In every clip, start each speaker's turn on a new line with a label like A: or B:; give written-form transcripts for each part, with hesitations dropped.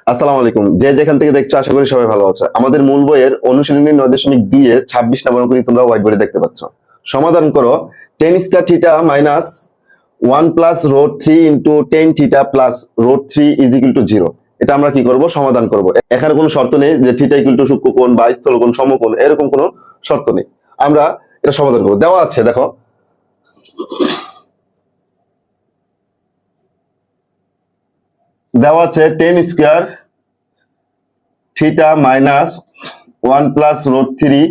A: আসসালামু আলাইকুম। যে যেখান থেকে দেখছো আশা করি সবাই ভালো আছে। আমাদের মূল বইয়ের অনুশীলনী 9.2 এ 26 নম্বর অঙ্কটি তোমরা হোয়াইট বোর্ডে দেখতে পাচ্ছ। সমাধান করো tan square theta minus 1 plus root 3 into tan theta plus root 3 is equal to 0। এটা আমরা কি করব? সমাধান করব। এখানে কোনো শর্ত নেই যে থিটা ইকুয়াল টু সূক্ষ্মকোণ বা স্থলকোণ সমকোণ এরকম কোনো শর্ত নেই। আমরা এটা সমাধান করব। দেওয়া আছে দেখো, দেওয়া আছে tan square theta minus 1 plus root 3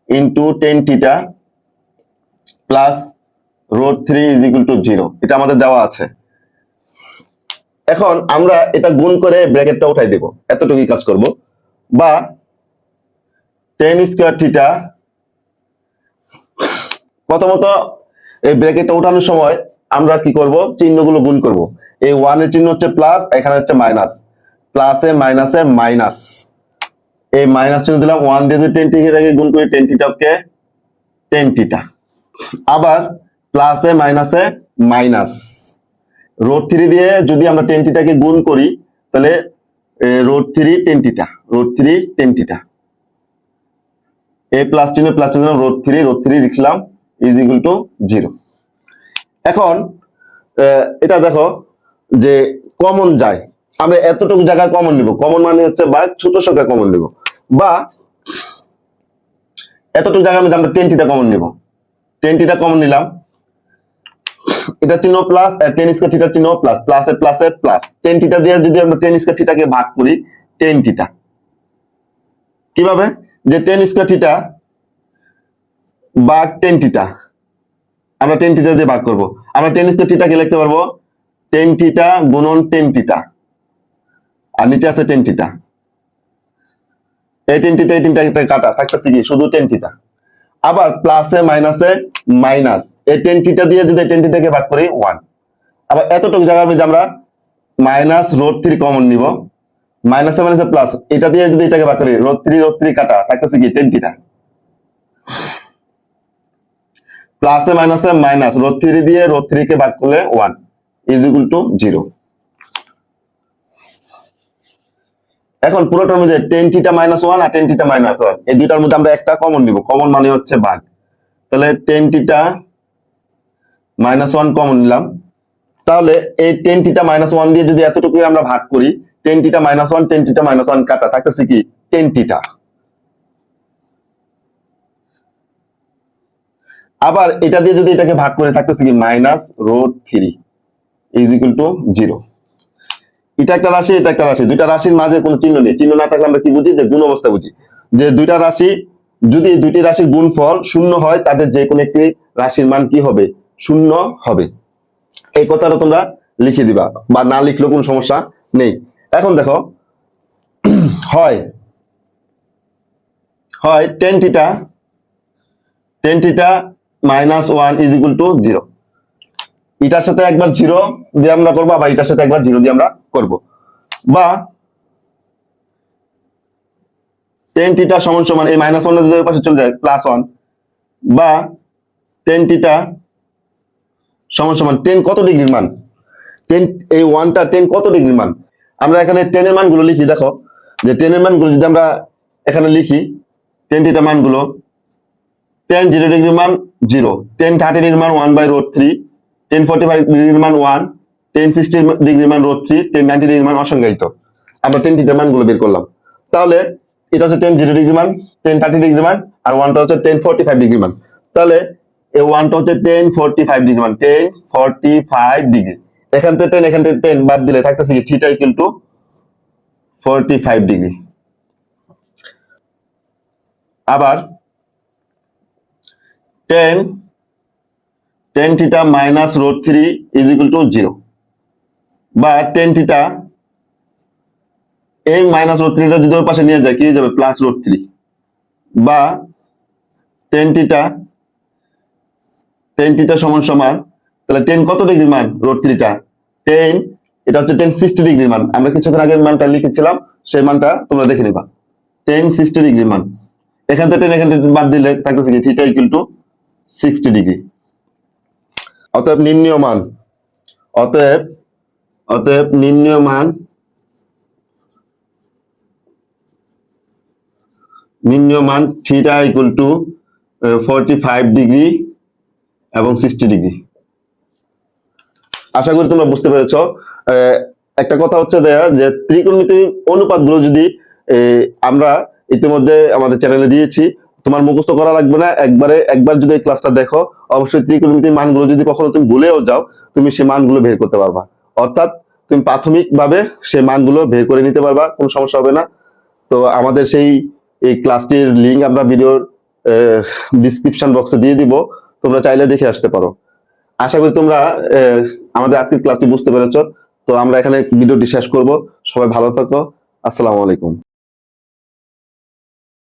A: into tan theta plus root 3 is equal to 0। এটা আমাদের দেওয়া আছে। এখন আমরা এটা গুণ করে ব্র্যাকেটটা উঠাই দেব, এতটুকুই কাজ করব। বা tan স্কয়ার থিটা, প্রথমত এই ব্র্যাকেটটা উঠানোর সময় আমরা কি করব? চিহ্নগুলো গুণ করব। এই 1 এর চিহ্ন হচ্ছে প্লাস, এখানে হচ্ছে মাইনাস, প্লাসে মাইনাসে মাইনাস, এই মাইনাস চিহ্ন দিলাম। 1 দিয়ে যদি tan থিটাকে গুণ করি tan থিটাকে tan থিটা, আবার প্লাসে মাইনাসে মাইনাস, রুট 3 দিয়ে যদি আমরা tan থিটাকে গুণ করি তাহলে root 3 tan theta, root 3 tan theta, এই প্লাস চিহ্ন প্লাস চিহ্ন রুট 3 লিখলাম ইজ ইকুয়াল টু 0। এখন এটা দেখো যে কমন যায়, আমরা এতটুকু জায়গা কমন নিব। কমন মানে হচ্ছে বা ছোট সংখ্যা কমন নিব, বা এতটুকু জায়গার মধ্যে আমরা tan থিটা কমন নিব। tan থিটা কমন নিলাম, এটা চিহ্ন প্লাস আর tan স্কয়ার থিটা চিহ্ন প্লাস, প্লাসে প্লাসে প্লাস। tan থিটা দিয়ে যদি আমরা tan স্কয়ার থিটাকে ভাগ করি tan থিটা, কিভাবে? যে tan স্কয়ার থিটা ভাগ tan থিটা, আমরা tan থিটা দিয়ে ভাগ করব। আমরা tan স্কয়ার থিটাকে লিখতে পারবো tan থিটা গুণন tan থিটা, আর নিচে আছে tan থিটা। এই tan থিটা এই তিনটা কাটা থাকতেছে কি? শুধু tan থিটা। আবার প্লাসে মাইনাসে মাইনাস, এই tan থিটা দিয়ে যদি tan থিটাকে ভাগ করি 1। আবার এতটুকু জায়গার মধ্যে আমরা মাইনাস রুট 3 কমন নিব, মাইনাসে মাইনাসে প্লাস, এটা দিয়ে যদি এটাকে ভাগ করি রুট 3 কাটা থাকতেছে কি? tan theta. প্লাসে মাইনাসে মাইনাস, রুট 3 দিয়ে রুট 3 কে ভাগ করলে 1 ইজ ইকুয়াল টু 0। এখন পুরোটার মধ্যে tan থিটা মাইনাস 1 আর tan থিটা মাইনাস 1, এই দুইটার মধ্যে আমরা একটা কমন নিব। কমন মানে হচ্ছে ভাগ। তাহলে tan থিটা মাইনাস 1 কমন নিলাম। তাহলে এই tan থিটা মাইনাস 1 দিয়ে যদি এতটুকু আমরা ভাগ করি tan theta minus 1, tan theta minus 1 কাটা থাকতেছে কি? tan theta. আবার এটা দিয়ে যদি এটাকে ভাগ করে থাকতেছে কি? Minus root 3 is equal to 0। এটা একটা রাশি, এটা একটা রাশি, দুইটা রাশির মাঝে কোনো চিহ্ন নেই। চিহ্ন না থাকলে আমরা কি বুঝি? যে গুণ অবস্থা বুঝি। যে দুইটা রাশি যদি দুইটি রাশির গুণফল শূন্য হয় তাদের যে কোনো একটি রাশির মান কি হবে? শূন্য হবে। এই কথাটা তোমরা লিখে দিবা, বা না লিখলেও কোনো সমস্যা নেই। এখন দেখো, হয় হয় tan theta minus 1 is equal to 0। এটার সাথে একবার 0 দিয়ে আমরা করবো, বা এটার সাথে একবার 0 দিয়ে আমরা করব। বা tan থিটা সমান সমান এই মাইনাস 1 যদি ওই পাশে চলে যায় প্লাস 1, বা tan থিটা সমান সমান tan কত ডিগ্রির মান? tan এই 1টা tan কত ডিগ্রির মান? আমরা এখানে tan এর মানগুলো লিখি। দেখো যে tan এর মানগুলো যদি আমরা এখানে লিখি, tan থিটা মানগুলো, tan 0 ডিগ্রির মান 0, tan 30 ডিগ্রির মান 1/√3, tan 45 ডিগ্রির মান 1, tan 60 ডিগ্রির মান √3, tan 90 ডিগ্রির মান অসংজ্ঞায়িত। আমরা tan থিটার মানগুলো বের করলাম। তাহলে এটা হচ্ছে tan 0 ডিগ্রির মান, tan 30 ডিগ্রির মান, আর 1টা হচ্ছে tan 45 ডিগ্রির মান। তাহলে এই 1টা হচ্ছে tan 45 ডিগ্রি মান, tan 45 ডিগ্রি। এখান থেকে tan বাদ দিলে থাকতেছে কি? Theta equal to 45 degree. আবার tan theta minus √3 is equal to 0, বা tan থিটা এই মাইনাস √3টা যদি ওই পাশে নিয়ে যায় কি হয়ে যাবে? প্লাস √3। বা tan থিটা সমান সমান, তাহলে tan কত ডিগ্রি মান? √3টা tan, এটা হচ্ছে tan 60 ডিগ্রি মান। আমরা কিছুক্ষণ আগে মানটা লিখেছিলাম, সেই মানটা তোমরা দেখে নিবা। tan 60 ডিগ্রি মান, এখান থেকে বাদ দিলে থাকতেছে কি? Theta equal to 60 degree. অতএব নির্ণয় মান, অতএব নির্ণয় মান নির্ণয় মান থিটা ইকুয়াল টু 45 ডিগ্রি এবং 60 ডিগ্রি। আশা করি তোমরা বুঝতে পেরেছো। একটা কথা হচ্ছে দেয়া যে ত্রিকোণমিতির অনুপাতগুলো যদি আমরা ইতিমধ্যে আমাদের চ্যানেলে দিয়েছি, তোমার মুখস্থ করা লাগবে না, একবার যদি এই ক্লাসটা দেখো, অবশ্যই ত্রিকোণমিতির মানগুলো যদি কখনো তুমি ভুলেও যাও, তুমি সেই মানগুলো বের করতে পারবা। অর্থাৎ তুমি প্রাথমিকভাবে সেই মানগুলো বের করে নিতে পারবা, কোনো সমস্যা হবে না। তো আমাদের এই ক্লাসটির লিঙ্ক আমরা ভিডিওর ডিসক্রিপশন বক্সে দিয়ে দিব, তোমরা চাইলে দেখে আসতে পারো। আশা করি তোমরা আমাদের আজকের ক্লাসটি বুঝতে পেরেছো। তো আমরা এখানে ভিডিওটি শেষ করব। সবাই ভালো থাকো। আসসালামু আলাইকুম।